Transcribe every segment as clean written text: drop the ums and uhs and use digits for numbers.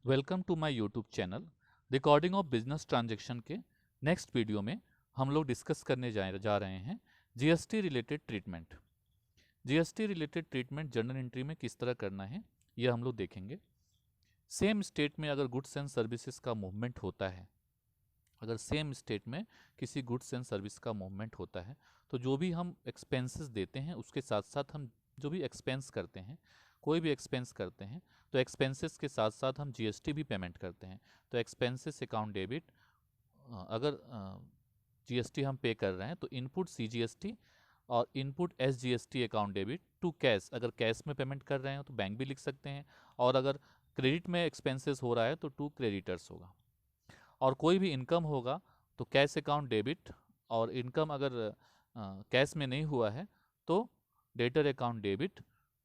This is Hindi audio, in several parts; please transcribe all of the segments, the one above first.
Welcome to my YouTube channel. Recording of business transaction के नेक्स्ट वीडियो में हम लोग डिस्कस करने जा रहे हैं GST related treatment. GST related treatment journal entry में किस तरह करना है यह हम लोग देखेंगे। सेम स्टेट में अगर गुड्स एंड सर्विसेज का मूवमेंट होता है, अगर सेम स्टेट में किसी गुड्स एंड सर्विस का मूवमेंट होता है तो जो भी हम एक्सपेंसेस देते हैं उसके साथ साथ हम जो भी एक्सपेंस करते हैं, कोई भी एक्सपेंस करते हैं तो एक्सपेंसेस के साथ साथ हम जीएसटी भी पेमेंट करते हैं। तो एक्सपेंसेस अकाउंट डेबिट, अगर जीएसटी हम पे कर रहे हैं तो इनपुट सीजीएसटी और input SGST account debit to cash. अगर कैश में पेमेंट कर रहे हैं तो बैंक भी लिख सकते हैं, और अगर क्रेडिट में एक्सपेंसेस हो रहा है तो टू क्रेडिटर्स होगा। और कोई भी इनकम होगा तो कैश अकाउंट डेबिट, और इनकम अगर कैश में नहीं हुआ है तो debtor account debit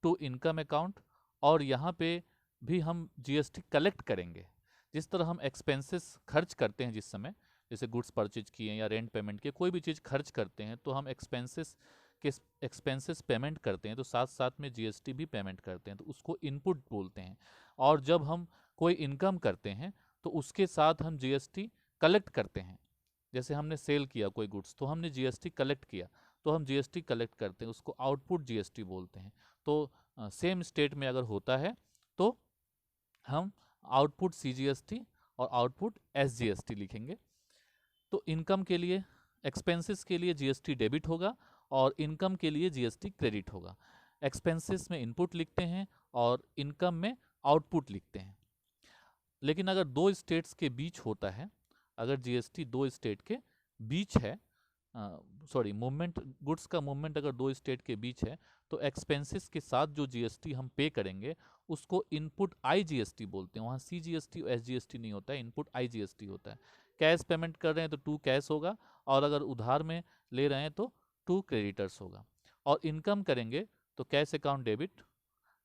to income account. और यहाँ पे भी हम जीएसटी कलेक्ट करेंगे। जिस तरह हम एक्सपेंसेस खर्च करते हैं, जिस समय जैसे गुड्स परचेज किए या रेंट पेमेंट किए, कोई भी चीज़ खर्च करते हैं तो हम एक्सपेंसेस पेमेंट करते हैं तो साथ साथ में जीएसटी भी पेमेंट करते हैं, तो उसको इनपुट बोलते हैं। और जब हम कोई इनकम करते हैं तो उसके साथ हम जीएसटी कलेक्ट करते हैं। जैसे हमने सेल किया कोई गुड्स तो हमने जीएसटी कलेक्ट किया, तो हम जीएसटी कलेक्ट करते हैं, उसको आउटपुट जीएसटी बोलते हैं। तो सेम स्टेट में अगर होता है तो हम आउटपुट सीजीएसटी और आउटपुट एसजीएसटी लिखेंगे। तो इनकम के लिए, एक्सपेंसेस के लिए जीएसटी डेबिट होगा और इनकम के लिए जीएसटी क्रेडिट होगा। एक्सपेंसेस में इनपुट लिखते हैं और इनकम में आउटपुट लिखते हैं। लेकिन अगर दो स्टेट्स के बीच होता है, अगर जीएसटी दो स्टेट के बीच है, मूवमेंट, गुड्स का मूवमेंट अगर दो स्टेट के बीच है तो एक्सपेंसेस के साथ जो जीएसटी हम पे करेंगे उसको इनपुट आईजीएसटी बोलते हैं। वहाँ सीजीएसटी और एसजीएसटी नहीं होता है, इनपुट आईजीएसटी होता है। कैश पेमेंट कर रहे हैं तो टू कैश होगा, और अगर उधार में ले रहे हैं तो टू क्रेडिटर्स होगा। और इनकम करेंगे तो कैश अकाउंट डेबिट,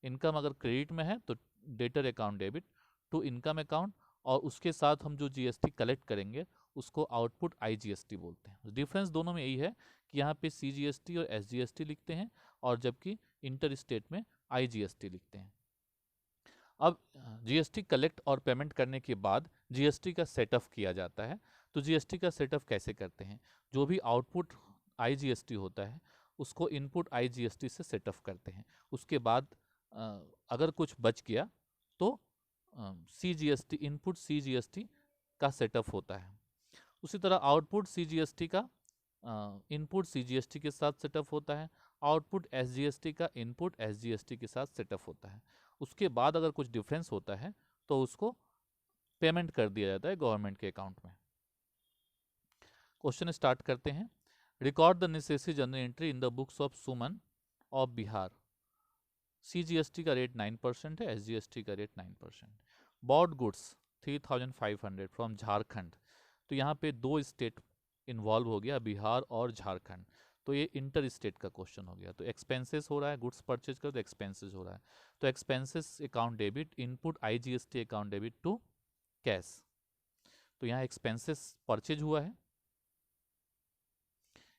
इनकम अगर क्रेडिट में है तो debtor account debit to income account, और उसके साथ हम जो जीएसटी कलेक्ट करेंगे उसको आउटपुट आईजीएसटी बोलते हैं। डिफरेंस दोनों में यही है कि यहाँ पे सीजीएसटी और एसजीएसटी लिखते हैं और जबकि इंटर स्टेट में आईजीएसटी लिखते हैं। अब जीएसटी कलेक्ट और पेमेंट करने के बाद जीएसटी का सेटअप किया जाता है। तो जीएसटी का सेटअप कैसे करते हैं? जो भी आउटपुट आईजीएसटी होता है उसको इनपुट आईजीएसटी से सेटअप करते हैं। उसके बाद अगर कुछ बच गया तो सीजीएसटी, इनपुट सीजीएसटी का सेटअप होता है। उसी तरह आउटपुट सीजीएसटी का इनपुट सीजीएसटी के साथ सेटअप होता है। आउटपुट एसजीएसटी का इनपुट एसजीएसटी के साथ सेटअप होता है। उसके बाद अगर कुछ डिफरेंस होता है तो उसको पेमेंट कर दिया जाता है गवर्नमेंट के अकाउंट में। क्वेश्चन स्टार्ट करते हैं। Record the necessary journal entry in the books of Suman of Bihar. CGST का रेट 9% है, एसजीएसटी का rate 9%। Bought goods 3500 from Jharkhand. तो यहाँ पे दो स्टेट इन्वॉल्व हो गया, बिहार और झारखंड। तो ये इंटर स्टेट का क्वेश्चन हो गया। तो एक्सपेंसेस हो रहा है, गुड्स परचेज कर तो एक्सपेंसेस हो रहा है। तो expenses account debit input IGST account debit to cash. तो यहाँ एक्सपेंसेस परचेज हुआ है,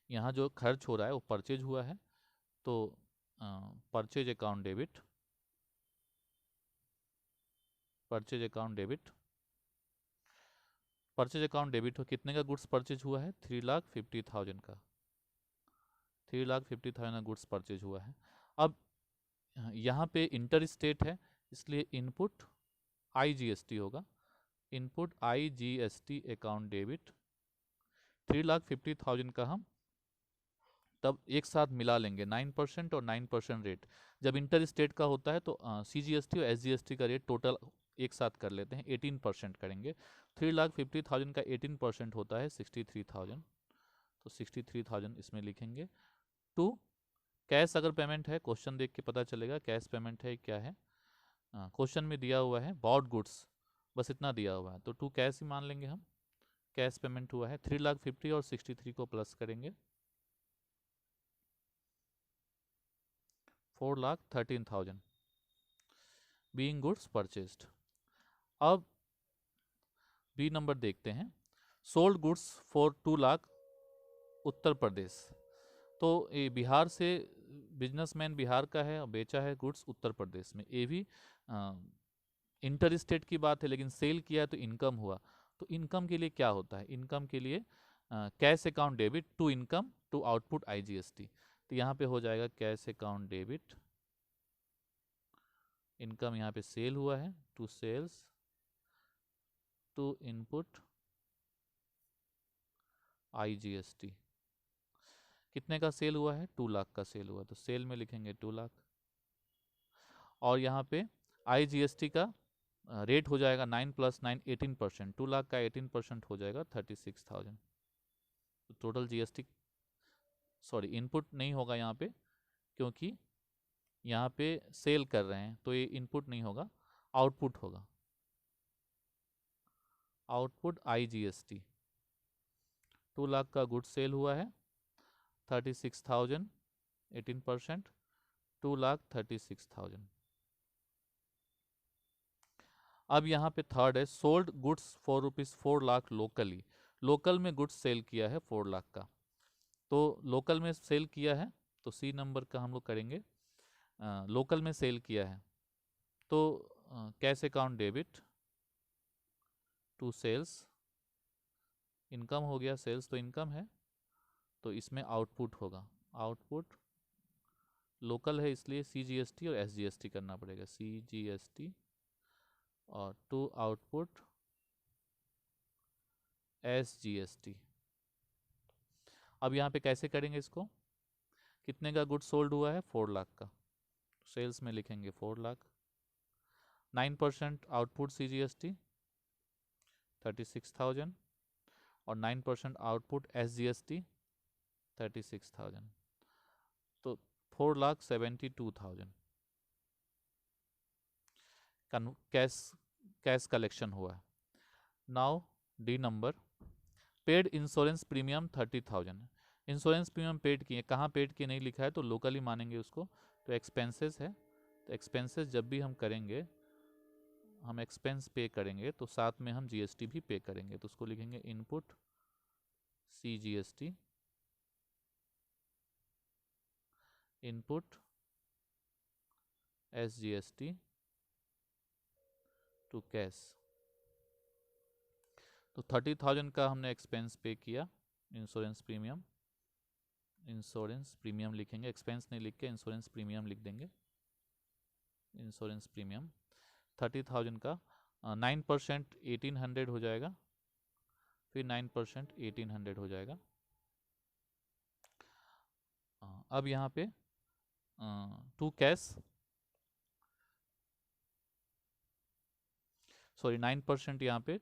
यहाँ जो खर्च हो रहा है वो परचेज हुआ है। तो purchase account debit, purchase account debit, purchase account debit हो कितने का गुड्स परचेज हुआ है? 3,50,000 का। 3,50,000 का गुड्स परचेज हुआ है। अब यहाँ पे इंटर स्टेट है इसलिए इनपुट आईजीएसटी होगा, इनपुट आईजीएसटी अकाउंट डेबिट 3,50,000 का हम तब एक साथ मिला लेंगे 9% और 9% रेट। जब इंटर स्टेट का होता है तो सीजीएसटी और एसजीएसटी का रेट टोटल एक साथ कर लेते हैं, 18% करेंगे। 3,50,000 का 18% होता है 63,000, तो 63,000 इसमें लिखेंगे। टू कैश अगर पेमेंट है, क्वेश्चन देख के पता चलेगा कैश पेमेंट है क्या है। क्वेश्चन में दिया हुआ है बॉड गुड्स, बस इतना दिया हुआ है तो टू कैश ही मान लेंगे हम। कैश पेमेंट हुआ है 3,50,000 और 63 को प्लस करेंगे 4,13,000 बीइंग गुड्स परचेज्ड। अब बी नंबर देखते हैं। Sold goods for 2 lakh Uttar Pradesh. तो ये बिहार से बिजनेसमैन बिहार का है और बेचा है गुड्स उत्तर प्रदेश में। ये भी इंटर स्टेट की बात है, लेकिन सेल किया है तो इनकम हुआ। तो इनकम के लिए क्या होता है, इनकम के लिए cash account debit to income to output IGST. तो यहाँ पे हो जाएगा कैश अकाउंट डेबिट, इनकम यहाँ पे सेल हुआ है, to sales to input IGST. कितने का सेल हुआ है, 2 लाख का सेल हुआ, तो सेल में लिखेंगे 2 लाख। और यहाँ पे आईजीएसटी का रेट हो जाएगा 9 + 9 18%, 2 लाख का 18% हो जाएगा 36,000। तो टोटल जीएसटी, सॉरी इनपुट नहीं होगा यहाँ पे, क्योंकि यहाँ पे सेल कर रहे हैं तो ये इनपुट नहीं होगा, आउटपुट होगा, आउटपुट आईजीएसटी। 2 लाख का गुड सेल हुआ है, 36,000 18%, 2,36,000। अब यहाँ पे थर्ड है, sold goods for ₹4 lakh locally. Local में गुड्स सेल किया है 4 लाख का, तो लोकल में सेल किया है तो सी नंबर का हम लोग करेंगे। लोकल में सेल किया है तो cash account debit to sales, income हो गया, सेल्स तो इनकम है, तो इसमें आउटपुट होगा, आउटपुट लोकल है इसलिए सीजीएसटी और एसजीएसटी करना पड़ेगा, सीजीएसटी और टू आउटपुट एसजीएसटी। अब यहाँ पे कैसे करेंगे इसको, कितने का गुड सोल्ड हुआ है, 4 लाख का, सेल्स में लिखेंगे 4 लाख, 9% आउटपुट सीजीएसटी 36,000 और 9% आउटपुट एसजीएसटी 36,000, तो 4,72,000 कैश कैश कलेक्शन हुआ है। Now D number, paid insurance premium 30,000। Insurance premium paid किए, कहाँ पेड किए नहीं लिखा है तो लोकली मानेंगे उसको, तो एक्सपेंसेस है, तो एक्सपेंसेस जब भी हम करेंगे, हम एक्सपेंस पे करेंगे तो साथ में हम जीएसटी भी पे करेंगे, तो उसको लिखेंगे input CGST, input SGST to cash. तो 30,000 का हमने एक्सपेंस पे किया, इंश्योरेंस प्रीमियम, इंश्योरेंस प्रीमियम लिखेंगे, एक्सपेंस नहीं लिख के इंश्योरेंस प्रीमियम लिख देंगे, इंश्योरेंस प्रीमियम 30,000 का 9% 1800 हो जाएगा, फिर 9% 1800 हो जाएगा। अब यहाँ पे टू कैश, सॉरी 9% यहाँ पे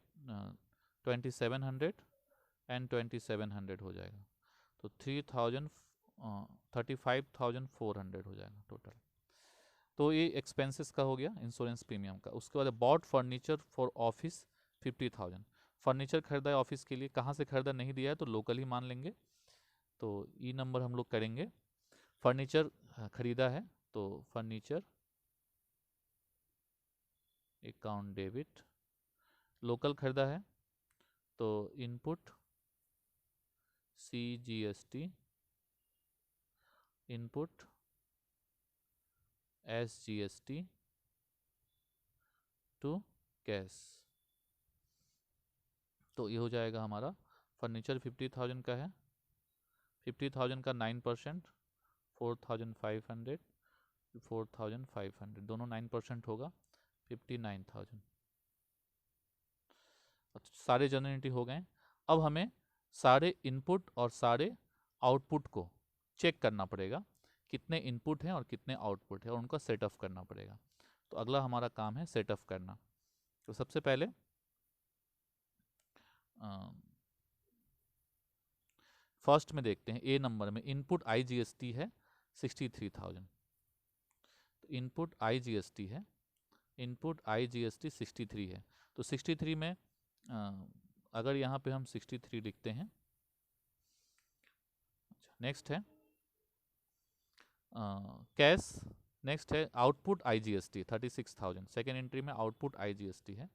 2700 एंड 2700 हो जाएगा, तो 35,400 हो जाएगा टोटल। तो ये एक्सपेंसेस का हो गया, इंश्योरेंस प्रीमियम का। उसके बाद bought furniture for office 50,000, furniture खरीदा है ऑफिस के लिए, कहाँ से खरीदा नहीं दिया है तो लोकल ही मान लेंगे, तो ई नंबर हम लोग करेंगे। फर्नीचर खरीदा है तो फर्नीचर अकाउंट डेबिट, लोकल खरीदा है तो input CGST, input SGST to cash. तो ये हो जाएगा हमारा, फर्नीचर 50,000 का है, 50,000 का 9% 4,500, 4,500 दोनों 9% होगा, 59,000। सारे जनरल एंट्री हो गए। अब हमें सारे इनपुट और सारे आउटपुट को चेक करना पड़ेगा, कितने इनपुट हैं और कितने आउटपुट हैं, और उनका सेटअप करना पड़ेगा। तो अगला हमारा काम है सेटअप करना। तो सबसे पहले फर्स्ट में देखते हैं, ए नंबर में इनपुट आईजीएसटी है 63,000, तो इनपुट आईजीएसटी है, इनपुट आईजीएसटी 63 है, तो 63 में अगर यहाँ पे हम 63 लिखते हैं। अच्छा, नेक्स्ट है कैश, नेक्स्ट है आउटपुट आईजीएसटी 36,000, सेकेंड एंट्री में आउटपुट आईजीएसटी है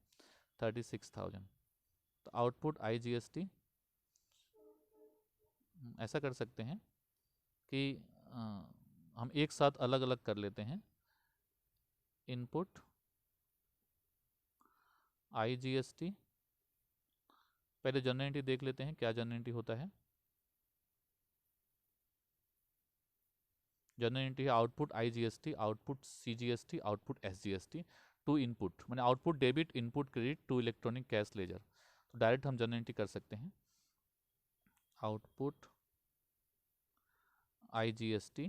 36,000, तो आउटपुट आईजीएसटी ऐसा कर सकते हैं कि हम एक साथ अलग अलग कर लेते हैं, इनपुट IGST, पहले जनरल एंट्री देख लेते हैं क्या जनरल एंट्री होता है। जनरल एंट्री है output IGST, output CGST, output SGST to input, मैंने output debit input credit to electronic cash ledger. तो डायरेक्ट हम जनरल एंट्री कर सकते हैं। Output IGST,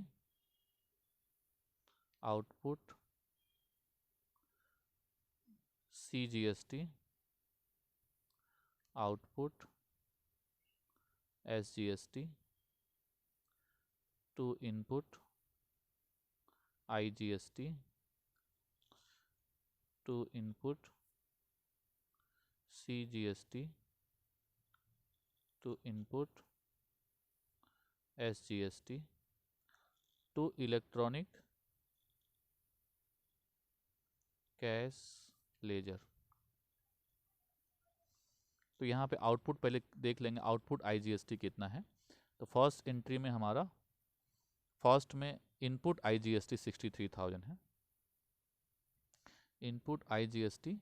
output CGST, output SGST to input IGST to input CGST to input SGST to electronic cash ledger. तो यहाँ पे आउटपुट पहले देख लेंगे, आउटपुट IGST कितना है। तो फर्स्ट एंट्री में हमारा फर्स्ट में इनपुट IGST 63,000 है, इनपुट IGST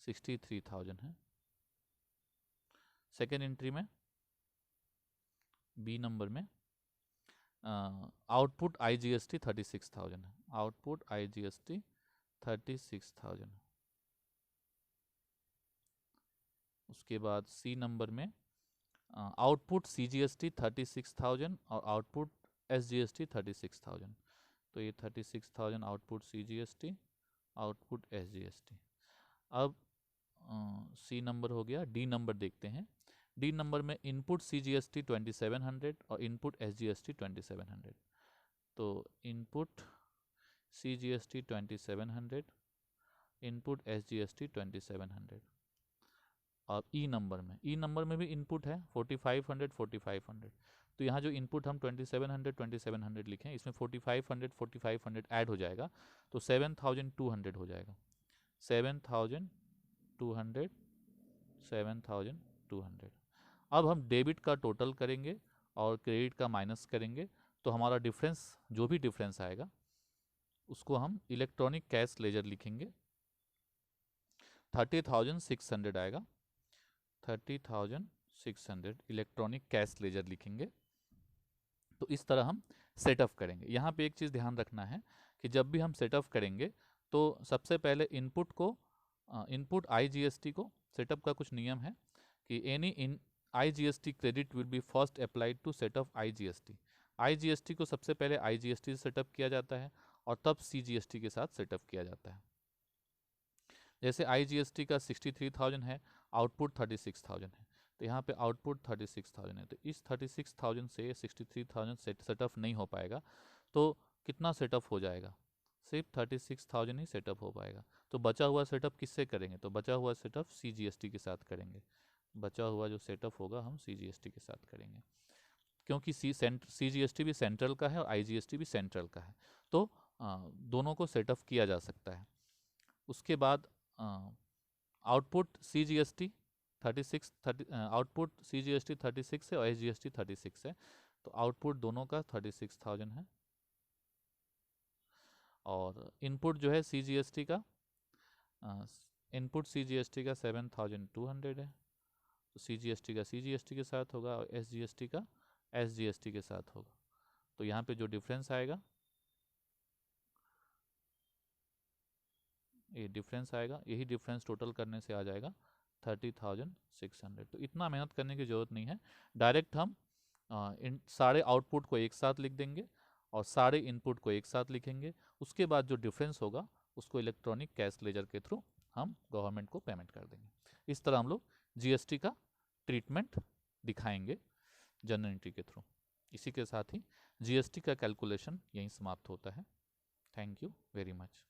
63,000 है। सेकेंड एंट्री में बी नंबर में आउटपुट IGST 36,000 है, आउटपुट IGST 36,000। उसके बाद सी नंबर में आउटपुट CGST 36,000 और आउटपुट SGST 36,000। तो ये 36,000 आउटपुट CGST, आउटपुट SGST। अब सी नंबर हो गया। डी नंबर देखते हैं। डी नंबर में इनपुट CGST 2700 और इनपुट SGST 2700। तो इनपुट CGST 2700, इनपुट SGST 2700। और ई नंबर में भी इनपुट है 4500 4500। तो यहाँ जो इनपुट हम 2700 2700 लिखें, इसमें 4500 4500 ऐड हो जाएगा, तो 7200 हो जाएगा। 7200 7200। अब हम डेबिट का टोटल करेंगे और क्रेडिट का माइनस करेंगे, तो हमारा डिफरेंस, जो भी डिफरेंस आएगा उसको हम इलेक्ट्रॉनिक कैश लेजर लिखेंगे। 30,600 आएगा, 30,600 इलेक्ट्रॉनिक कैश लेजर लिखेंगे। तो इस तरह हम सेटअप करेंगे। यहाँ पे एक चीज़ ध्यान रखना है कि जब भी हम सेटअप करेंगे तो सबसे पहले इनपुट को, इनपुट IGST को, सेटअप का कुछ नियम है कि any in IGST credit will be first applied to setup IGST। IGST को सबसे पहले IGST से सेटअप किया जाता है और तब CGST के साथ सेटअप किया जाता है। जैसे IGST का 63,000 है, आउटपुट 36,000 है, तो यहाँ पे आउटपुट 36,000 है। तो इस 36,000 से 63,000 सेटअप नहीं हो पाएगा, तो कितना सेटअप हो जाएगा? सिर्फ 36,000 ही सेटअप हो पाएगा। तो बचा हुआ सेटअप किससे करेंगे? तो बचा हुआ सेटअप CGST के साथ करेंगे। बचा हुआ जो सेटअप होगा हम CGST के साथ करेंगे, क्योंकि CGST भी सेंट्रल का है और IGST भी सेंट्रल का है, तो दोनों को सेटअप किया जा सकता है। उसके बाद आउटपुट CGST 36 आउटपुट CGST 36 है और SGST 36 है, तो आउटपुट दोनों का 36,000 है। और इनपुट जो है CGST का, इनपुट CGST का 7,200 है, तो CGST का CGST के साथ होगा और SGST का SGST के साथ होगा। तो यहाँ पे जो डिफरेंस आएगा, ये डिफरेंस आएगा, यही डिफरेंस टोटल करने से आ जाएगा 30,600। तो इतना मेहनत करने की ज़रूरत नहीं है, डायरेक्ट हम इन सारे आउटपुट को एक साथ लिख देंगे और सारे इनपुट को एक साथ लिखेंगे। उसके बाद जो डिफरेंस होगा उसको इलेक्ट्रॉनिक कैश लेजर के थ्रू हम गवर्नमेंट को पेमेंट कर देंगे। इस तरह हम लोग GST का ट्रीटमेंट दिखाएंगे जनरल एंट्री के थ्रू। इसी के साथ ही GST का कैलकुलेशन यहीं समाप्त होता है। Thank you very much.